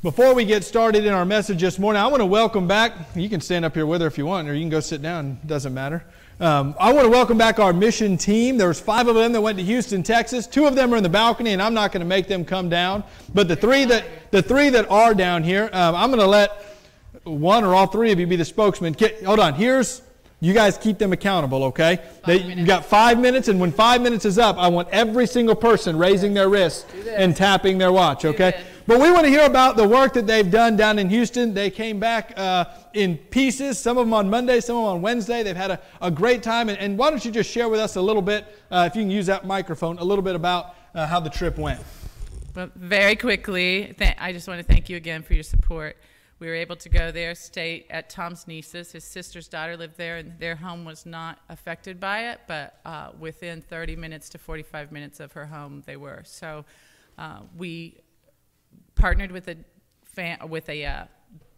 Before we get started in our message this morning, I want to welcome back, you can stand up here with her if you want, or you can go sit down, it doesn't matter. I want to welcome back our mission team. There was 5 of them that went to Houston, Texas. 2 of them are in the balcony, and I'm not going to make them come down. But the three that are down here, I'm going to let one or all 3 of you be the spokesman. Hold on, you guys keep them accountable, okay? You got 5 minutes, and when 5 minutes is up, I want every single person raising their wrist and tapping their watch, okay? But we want to hear about the work that they've done down in Houston. They came back in pieces, some of them on Monday, some of them on Wednesday. They've had a great time. And why don't you just share with us a little bit, if you can use that microphone, a little bit about how the trip went. Well, very quickly, I just want to thank you again for your support. We were able to go there, stay at Tom's niece's. His sister's daughter lived there, and their home was not affected by it, but within 30 minutes to 45 minutes of her home, they were. So we partnered with a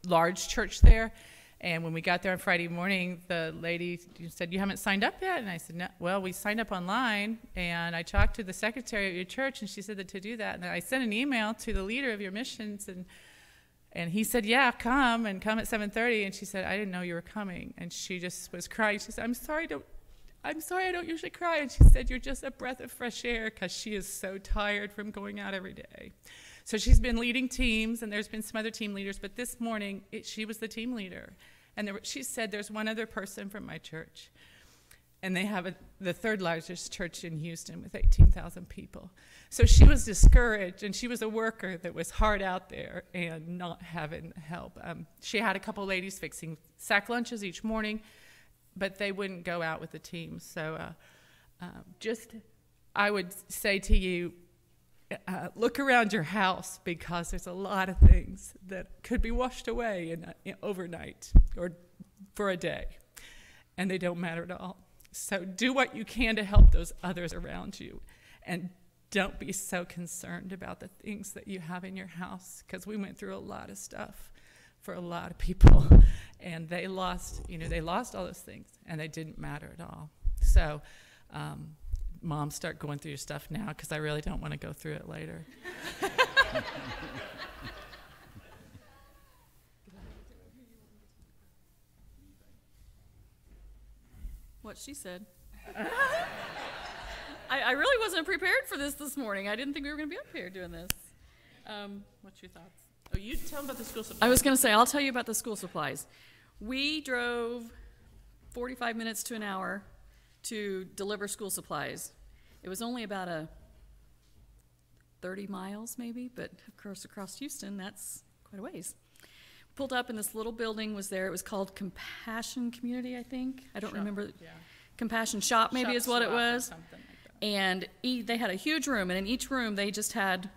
large church there, and when we got there on Friday morning, the lady said, "You haven't signed up yet?" And I said, "No." "Well, we signed up online, and I talked to the secretary of your church, and she said that to do that. And I sent an email to the leader of your missions, and he said, "Yeah, come at 7:30." And she said, "I didn't know you were coming." And she just was crying. She said, I'm sorry, I don't usually cry." And she said, "You're just a breath of fresh air," because she is so tired from going out every day. So she's been leading teams, and there's been some other team leaders, but this morning she was the team leader. And she said, "There's one other person from my church." And they have the 3rd largest church in Houston with 18,000 people. So she was discouraged, and she was a worker that was hard out there and not having help. She had a couple ladies fixing sack lunches each morning, but they wouldn't go out with the team. So I would say to you, look around your house, because there's a lot of things that could be washed away overnight or for a day, and they don't matter at all. So do what you can to help those others around you, and don't be so concerned about the things that you have in your house, because we went through a lot of stuff for a lot of people, and they lost all those things, and they didn't matter at all. So Mom, start going through your stuff now, because I really don't want to go through it later. What she said. I really wasn't prepared for this morning. I didn't think we were going to be up here doing this. What's your thoughts? Oh, you tell them about the school supplies. I was going to say, I'll tell you about the school supplies. We drove 45 minutes to an hour to deliver school supplies. It was only about 30 miles maybe, but of course across Houston, that's quite a ways. Pulled up, and this little building was there. It was called Compassion Community, I think. I don't remember. Yeah. Compassion Shop maybe is what it was. Something like that. And they had a huge room, and in each room they just had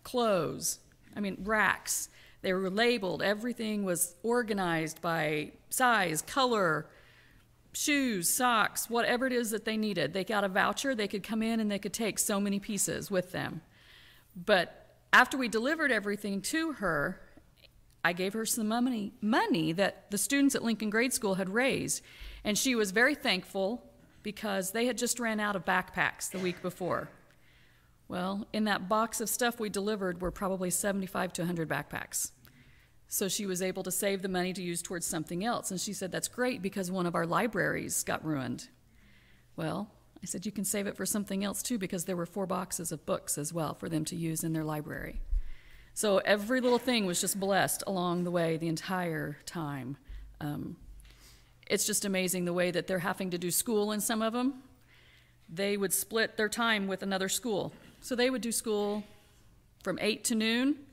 clothes. Racks. They were labeled. Everything was organized by size, color, shoes, socks, whatever it is that they needed. They got a voucher. They could come in and they could take so many pieces with them. But after we delivered everything to her, I gave her some money that the students at Lincoln Grade School had raised, and she was very thankful because they had just ran out of backpacks the week before. Well, in that box of stuff we delivered were probably 75 to 100 backpacks. So she was able to save the money to use towards something else, and she said, "That's great, because one of our libraries got ruined." Well, I said, "You can save it for something else too, because there were 4 boxes of books as well for them to use in their library." So every little thing was just blessed along the way the entire time. It's just amazing the way that they're having to do school in some of them. They would split their time with another school. So they would do school from 8 to noon.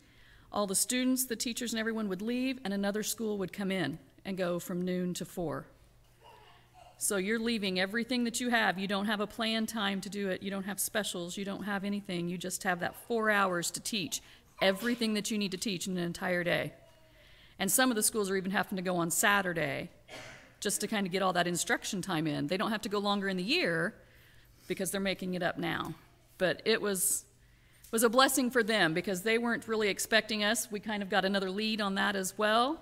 All the students, the teachers, and everyone would leave, and another school would come in and go from noon to 4. So you're leaving everything that you have. You don't have a planned time to do it. You don't have specials. You don't have anything. You just have that 4 hours to teach everything that you need to teach in an entire day. And some of the schools are even having to go on Saturday just to kind of get all that instruction time in. They don't have to go longer in the year because they're making it up now. But it was a blessing for them, because they weren't really expecting us. We kind of got another lead on that as well,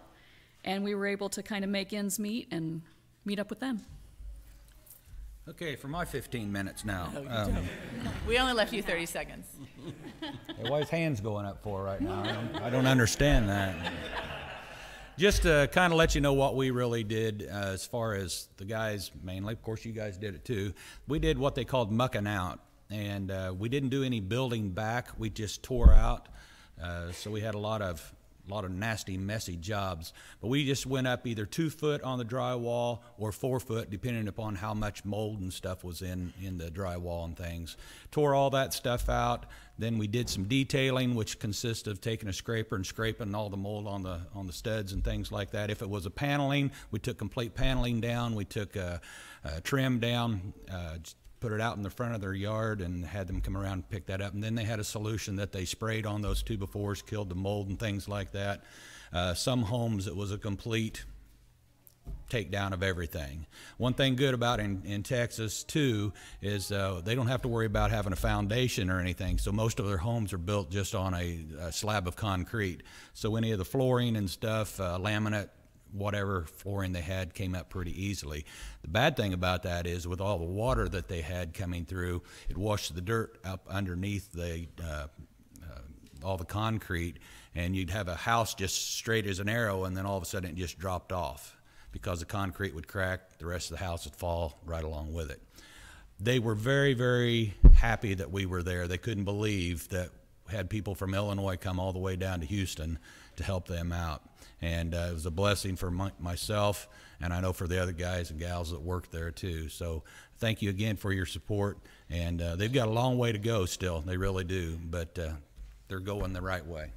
and we were able to kind of make ends meet and meet up with them. Okay, for my 15 minutes now. We only left you 30 seconds. Why his hands going up for right now? I don't understand that. Just to kind of let you know what we really did as far as the guys mainly. Of course, you guys did it too. We did what they called mucking out, and we didn't do any building back. We just tore out. So we had a lot of nasty, messy jobs. But we just went up either 2 foot on the drywall or 4 foot, depending upon how much mold and stuff was in the drywall and things. Tore all that stuff out. Then we did some detailing, which consists of taking a scraper and scraping all the mold on the studs and things like that. If it was a paneling, we took complete paneling down. We took trim down, put it out in the front of their yard and had them come around and pick that up. And then they had a solution that they sprayed on those 2x4s, killed the mold and things like that. Some homes, it was a complete takedown of everything. One thing good about in Texas too is they don't have to worry about having a foundation or anything. So most of their homes are built just on a slab of concrete. So any of the flooring and stuff, laminate, whatever flooring they had came up pretty easily. The bad thing about that is with all the water that they had coming through, it washed the dirt up underneath all the concrete, and you'd have a house just straight as an arrow, and then all of a sudden it just dropped off because the concrete would crack, the rest of the house would fall right along with it. They were very, very happy that we were there. They couldn't believe that we had people from Illinois come all the way down to Houston to help them out. And it was a blessing for myself, and I know for the other guys and gals that work there too. So thank you again for your support. And they've got a long way to go still. They really do, but they're going the right way.